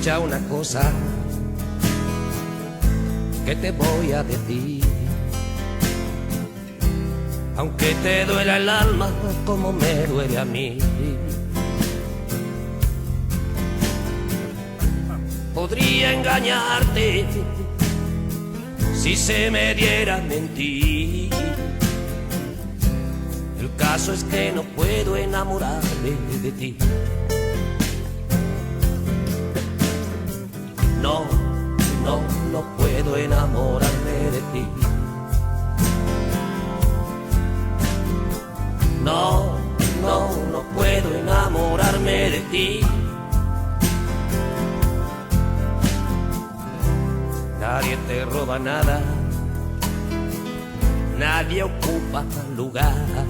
Escucha una cosa que te voy a decir, aunque te duela el alma como me duele a mí. Podría engañarte si se me diera mentir. El caso es que no puedo enamorarme de ti. No, no, no puedo enamorarme de ti. No, no, no puedo enamorarme de ti. Nadie te roba nada, nadie ocupa lugar.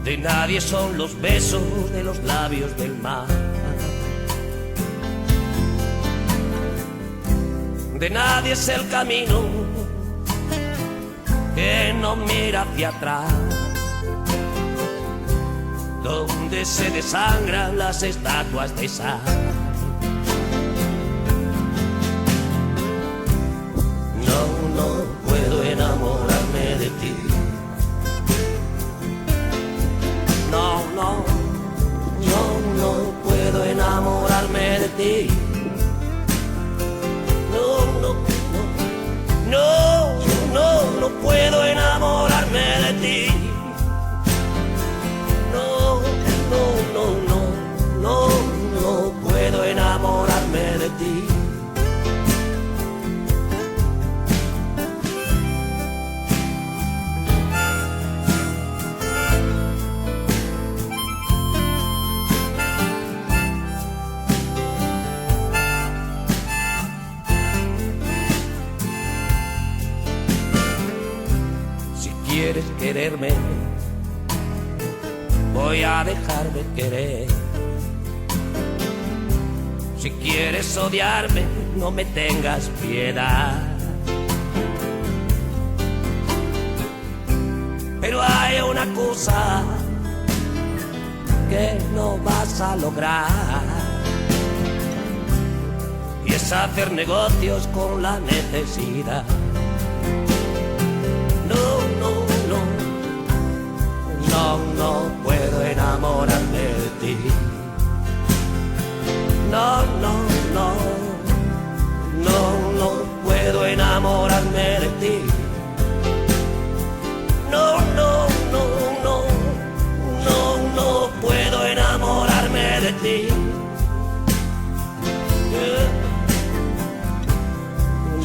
De nadie son los besos de los labios del mar. De nadie es el camino que no mira hacia atrás, donde se desangran las estatuas de sal. No, no puedo enamorarme de ti. No, no, no, no puedo enamorarme de ti. No, no, no puedo enamorarme de ti. No, no, no, no, no, no puedo enamorarme de ti. Quieres quererme, voy a dejarme querer. Si quieres odiarme, no me tengas piedad. Pero hay una cosa que no vas a lograr, y es hacer negocios con la necesidad. No, no puedo enamorarme de ti. No, no, no, no, no puedo enamorarme de ti. No, no, no, no, no, no puedo enamorarme de ti.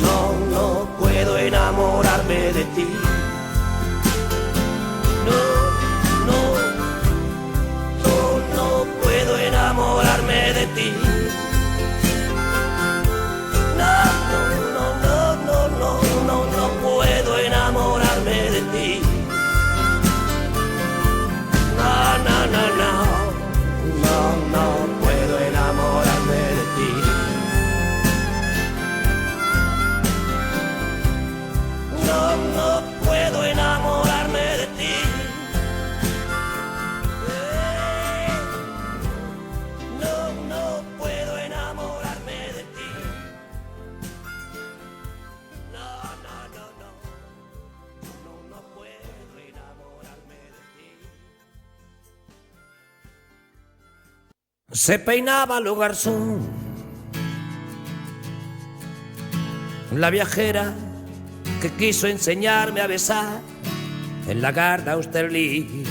No, no puedo enamorarme de ti. Enamorarme de ti. No, no, no, no, no, no, no puedo enamorarme de ti. No, no, no, no, no, no puedo enamorarme de ti. No, no puedo enamorarme de ti. Se peinaba lo garzón, la viajera que quiso enseñarme a besar en la Garda Austerlitz.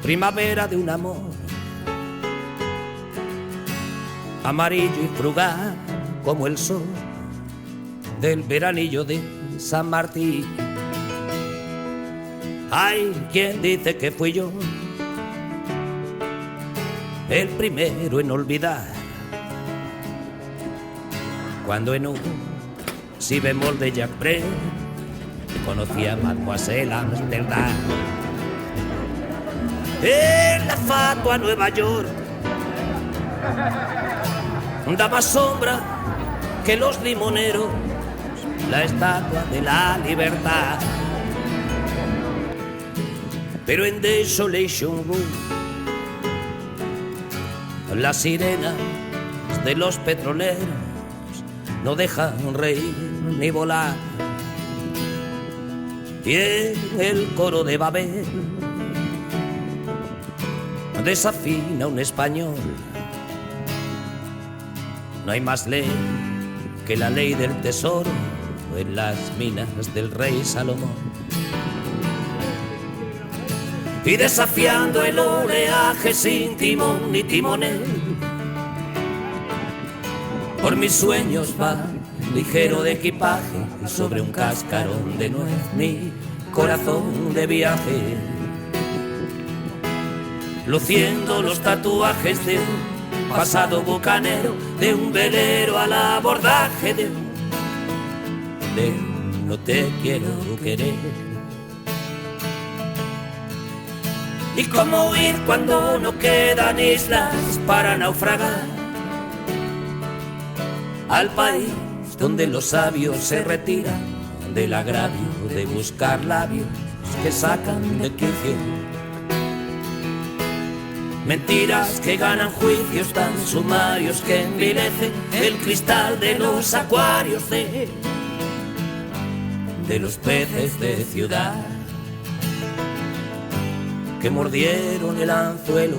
Primavera de un amor amarillo y frugal como el sol del veranillo de San Martín. Hay quien dice que fui yo el primero en olvidar, cuando en un si bemol de Jacques Brel conocí a Mademoiselle Amsterdam. En la fatua Nueva York da más sombra que los limoneros, la estatua de la libertad. Pero en Desolation Room Las sirenas de los petroleros no dejan reír ni volar. Y en el coro de Babel desafina un español. No hay más ley que la ley del tesoro en las minas del rey Salomón. Y desafiando el oleaje sin timón ni timonel, por mis sueños va ligero de equipaje sobre un cascarón de nuez mi corazón de viaje, luciendo los tatuajes de un pasado bucanero, de un velero al abordaje de no te quiero querer. Y cómo huir cuando no quedan islas para naufragar, al país donde los sabios se retiran del agravio de buscar labios que sacan de quicio. Mentiras que ganan juicios tan sumarios que envilecen el cristal de los acuarios de los peces de ciudad que mordieron el anzuelo,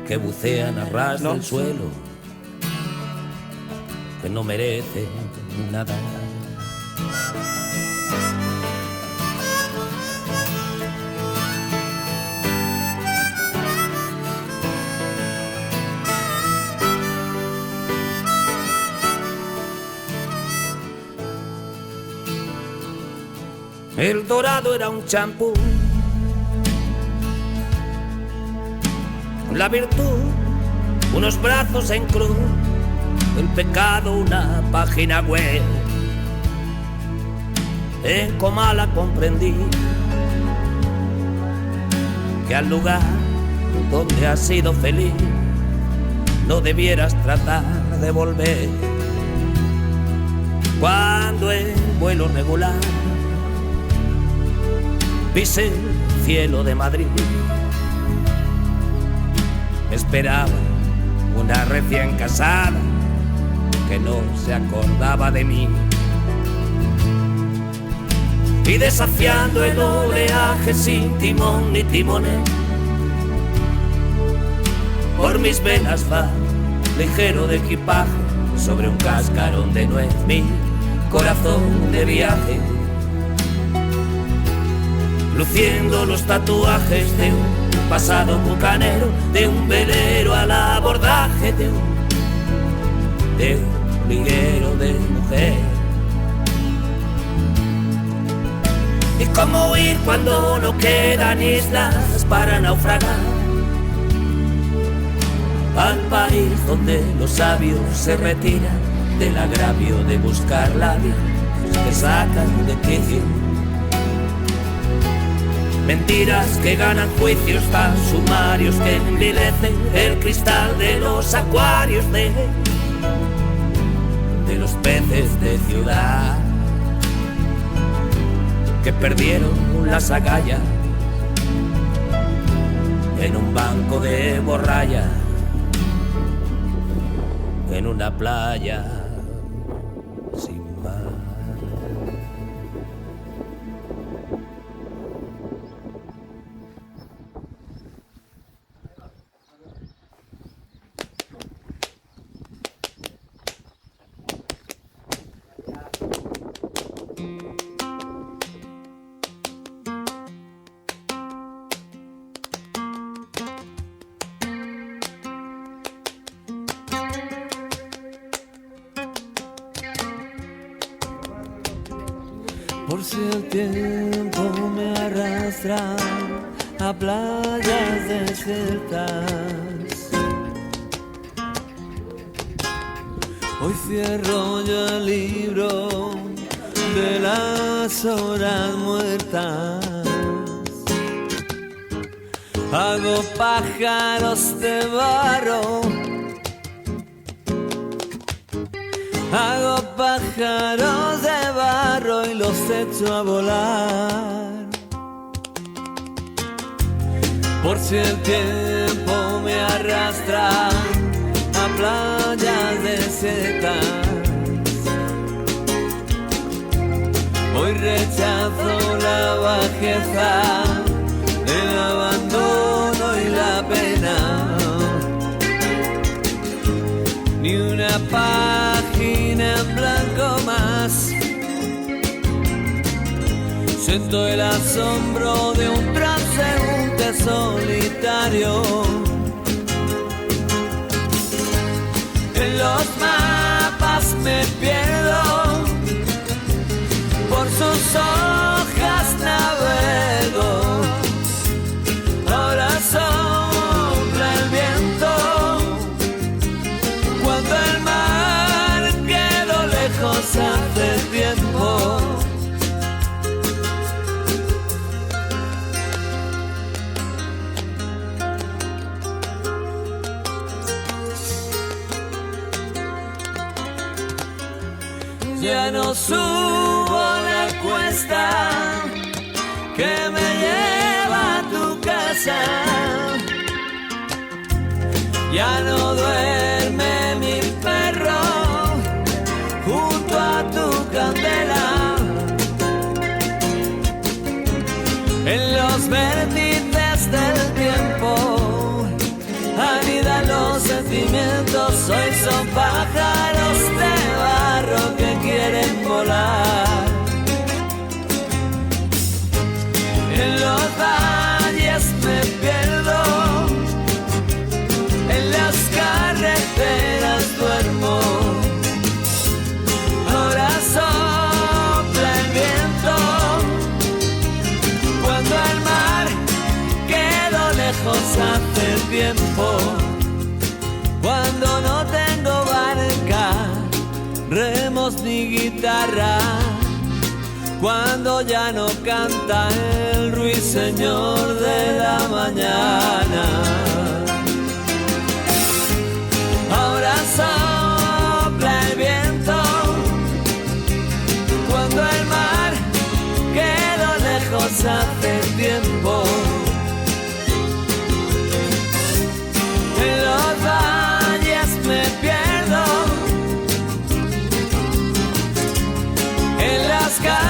que bucean a ras del suelo, que no merecen nada. El dorado era un champú, la virtud unos brazos en cruz, el pecado una página web. En Comala comprendí que al lugar donde has sido feliz no debieras tratar de volver. Cuando en vuelo regular pise el cielo de Madrid, me esperaba una recién casada que no se acordaba de mí. Y desafiando el oleaje sin timón ni timonel, por mis venas va ligero de equipaje sobre un cascarón de nuez mi corazón de viaje, luciendo los tatuajes de un pasado bucanero, de un velero al abordaje de un liguero de mujer. Y cómo huir cuando no quedan islas para naufragar, al país donde los sabios se retiran del agravio de buscar labios que sacan de quicio. Mentiras que ganan juicios tan sumarios que envilecen el cristal de los acuarios de los peces de ciudad que perdieron las agallas en un banco de borralla, en una playa sin mar. Por si el tiempo me arrastra a playas desiertas, hoy cierro yo el libro de las horas muertas. Hago pájaros de barro, hago pájaros de barro y los echo a volar. Por si el tiempo arrastra a playas desiertas. Hoy rechazo la bajeza, el abandono y la pena. Ni una página en blanco más. Siento el asombro de un transeúnte solitario. En los mapas me pierdo, por sus hojas navego. Ahora sopla el viento, cuando el mar quedó lejos hace tiempo. Ya no subo la cuesta que me lleva a tu casa. Ya no duerme mi perro junto a tu candela. En los vértices del tiempo anidan los sentimientos. Hoy son pájaros de barro que quieren volar. En los valles me pierdo, en las carreteras duermo. Ahora sopla el viento, cuando el mar quedó lejos hace tiempo. Cuando no tengo barca, remos ni guitarra, cuando ya no canta el ruiseñor de la mañana. Ahora sopla el viento, cuando el mar quedó lejos hace tiempo. En los valles me pierdo, en las calles